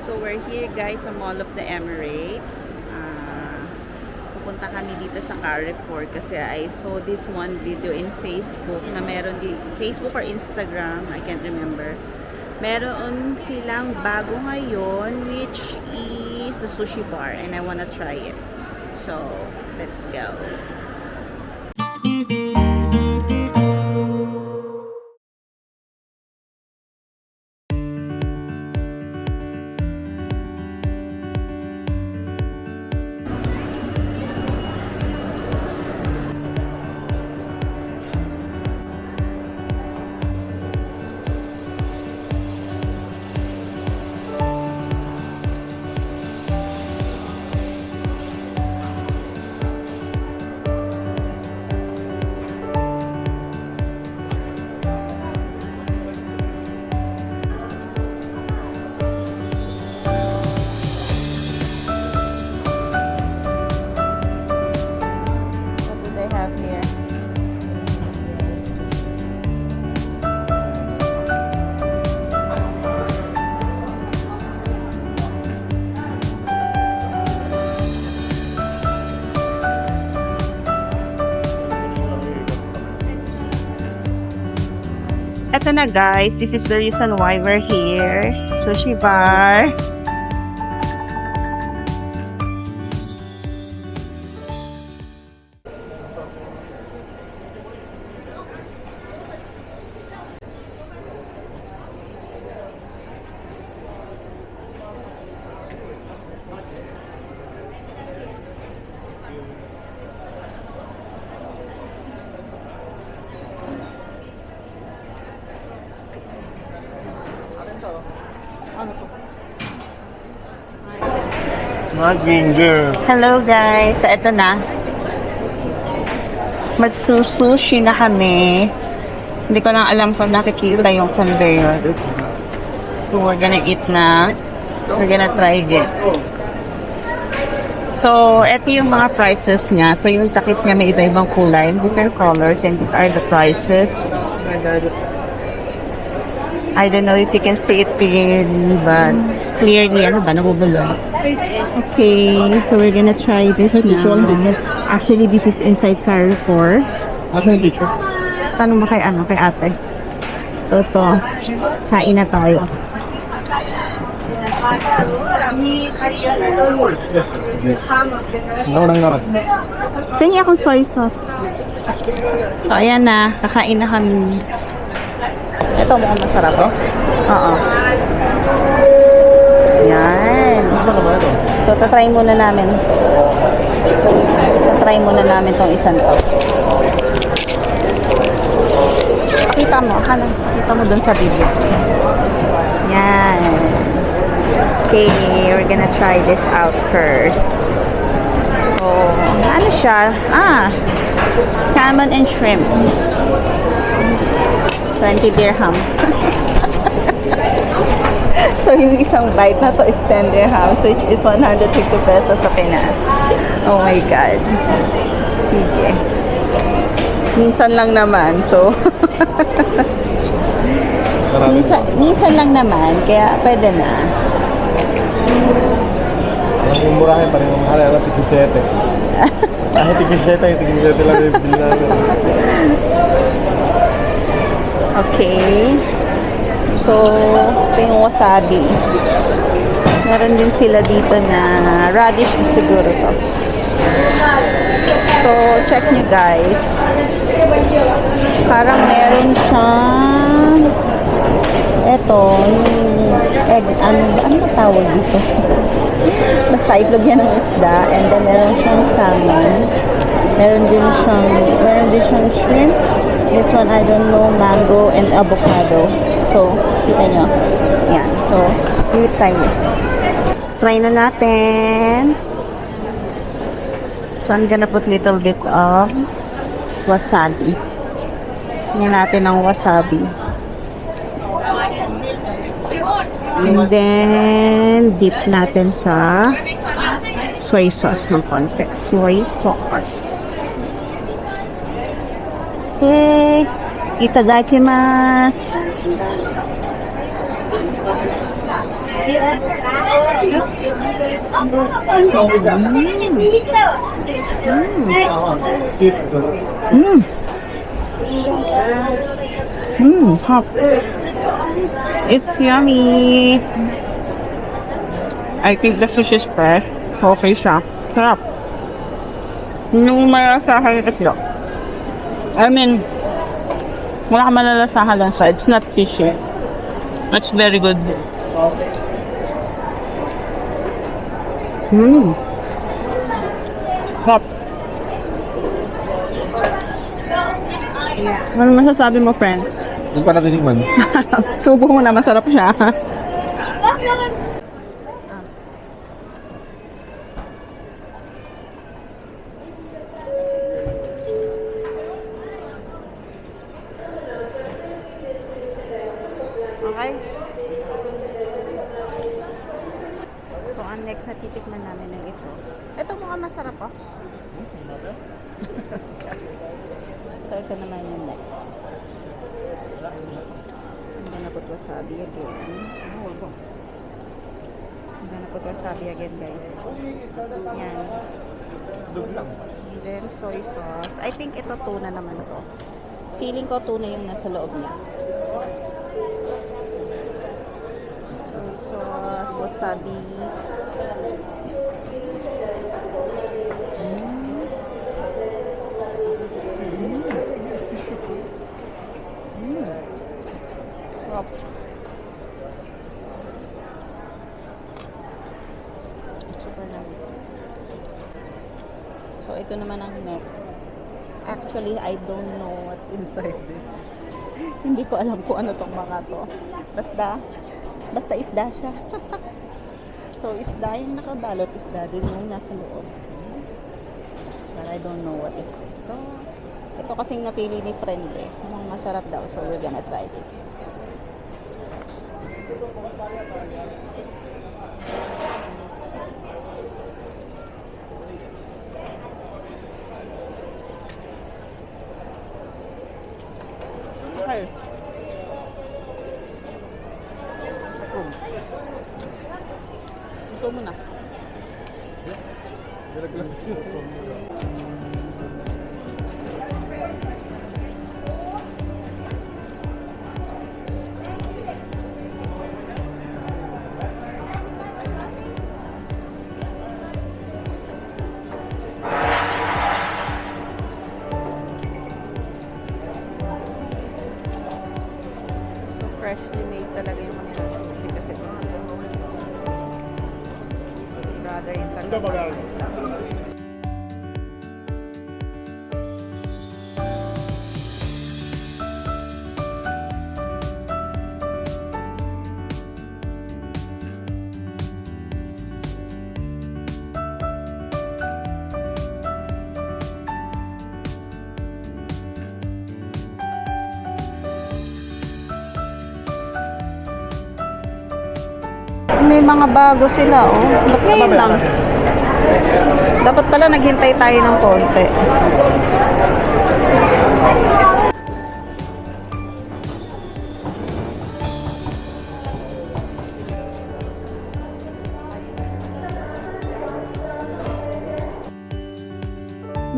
So we're here guys sa Mall of the Emirates. Pupunta kami dito sa Carrefour kasi I saw this one video in Facebook na meron di Facebook or Instagram, I can't remember. Meron silang bago ngayon which is the sushi bar and I wanna try it. So, let's go. Eto na guys, this is the reason why we're here. Sushi bar. Ginger. Hello guys, so eto na. Magsusushi na kami. Hindi ko lang alam kung nakikita yung conveyor. So we're gonna eat na. We're gonna try this. So, eto yung mga prices niya. So, yung takip niya may iba-ibang kulay, different colors, and these are the prices. I don't know if you can see it clearly, but clearly, ano ba, nabubulong. Okay, so we're gonna try this now. Actually, this is inside Carrefour. Tanong mo kay ate. So, kain na tayo. Tingin akong soy sauce. So, ayan na. Kakain na kami. Ito mukhang masarap. Oo. Yan. So, tatry muna namin. Tatry muna namin tong isang to. Pakita mo. Pakita mo dun sa video. Yan. Okay, we're gonna try this out first. So, ano siya? Salmon and shrimp. 20 dirhams. So, yung isang bite na to is 10 dirhams, which is 150 pesos sa Pinas. Oh my God. Sige. Minsan lang naman, so. minsan lang naman, kaya pwede na. Ang murahin pa rin yung mahal, 17. Kahit 17 lang yung bilhin namin. Okay. So, ito yung wasabi. Meron din sila dito na radish siguro to. So, check nyo guys. Parang meron siyang eto, yung egg, ano ba tawag dito? Basta itlog yan ng isda, and then meron siyang salmon. Meron din siyang shrimp. This one, I don't know, mango and avocado. So, kita nyo. Yan. So, we will try it. Try na natin. So, I'm gonna put little bit of wasabi. Yan natin ang wasabi. And then, dip natin sa soy sauce ng konti. Soy sauce. Okay. Itadakimasu. Hot. It's yummy. I think the fish is fresh. Okay siya. Sarap. Yung malalasahan kasi yun. I mean, wala kang malalasahan lang sa. It's not fishy. It's very good. Hot. Ano masasabi mo, friend? Hindi pa natitikman. Subo mo na, masarap siya. Okay. So, ang next na titikman namin ay ito. Ito mukhang masarap, oh. So, ito naman yung next. I'm gonna put wasabi again. I'm gonna put wasabi again, guys. Yan. And then, soy sauce. I think ito tuna naman to. Feeling ko tuna yung nasa loob niya. Soy sauce, wasabi. Sarap. Super yummy. So, ito naman ang next. Actually, I don't know what's inside this. Hindi ko alam kung ano tong mga to. Basta isda siya. So, isda yung nakabalot, isda din yung nasa loob. But I don't know what is this. So, ito kasing napili ni friend eh. Mukhang masarap daw. So, we're gonna try this. Okay. Ito muna. Freshly made talaga yung kanilang sushi kasi rather yung talaga isda. May mga bago sila, oh. Ba't ngayon lang? Dapat pala naghintay tayo ng konti.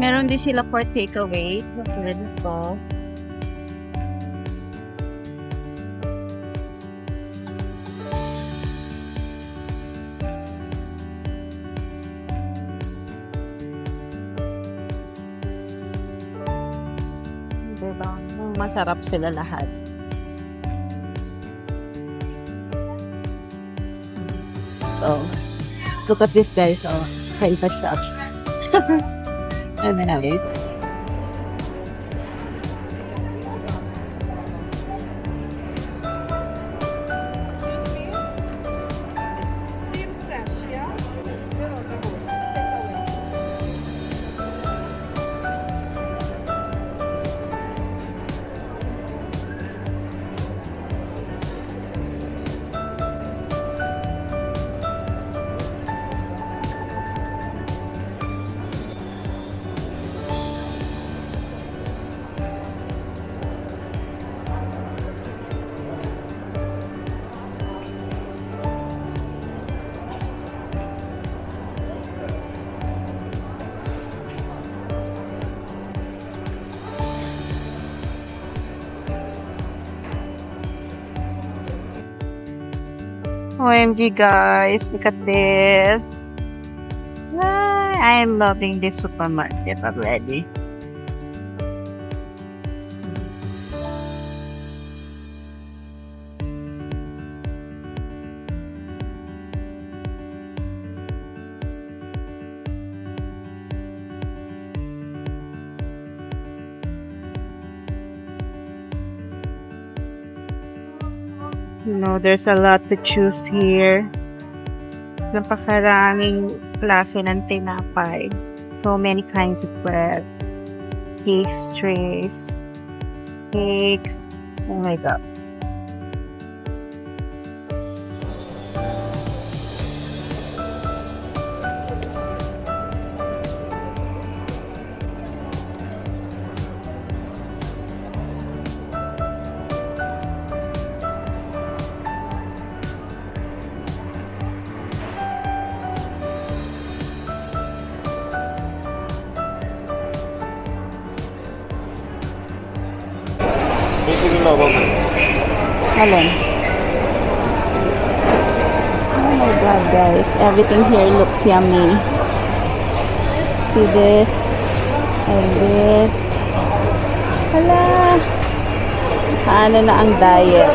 Meron din sila for takeaway. Tulad nito. Diba? Masarap sila lahat. So, look at this guys. Oh, kain pa siya. And then, OMG guys, look at this. I am loving this supermarket already. There's a lot to choose here. Napakaraming klase ng tinapay. So many kinds of bread. Pastries. Cakes. Oh my God. Meeting na ba? Alin? Oh my God, guys. Everything here looks yummy. See this? And this. Hala! Ano na ang diet?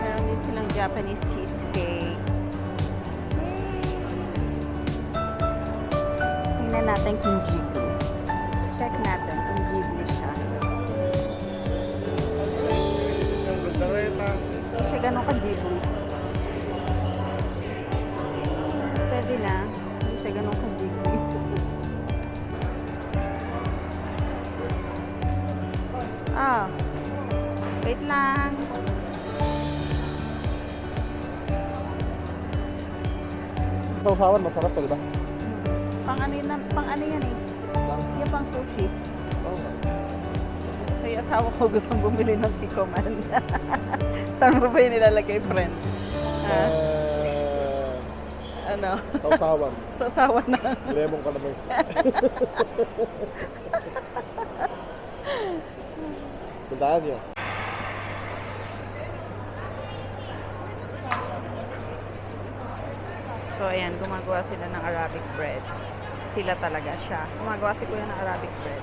Meron din silang Japanese cheesecake. Tingnan natin kung jiggly. Check natin kung jiggly siya. Hindi siya ganun ka-jiggly. Pwede na. Hindi siya ganun ka-jiggly. Ah. Wait lang. Sausawan, masarap to, di ba? Pang ano yan eh. Yung pang sushi. So yung asawa ko gustong bumili ng tikoman. Saan mo ba yung nilalagay, friend? Ha? Ano? Sausawan. Sausawan na. Lemon ka naman. Puntaan niyo. So ayan, gumagawa sila ng Arabic bread. Sila talaga siya. Gumagawa si Kuya ng Arabic bread.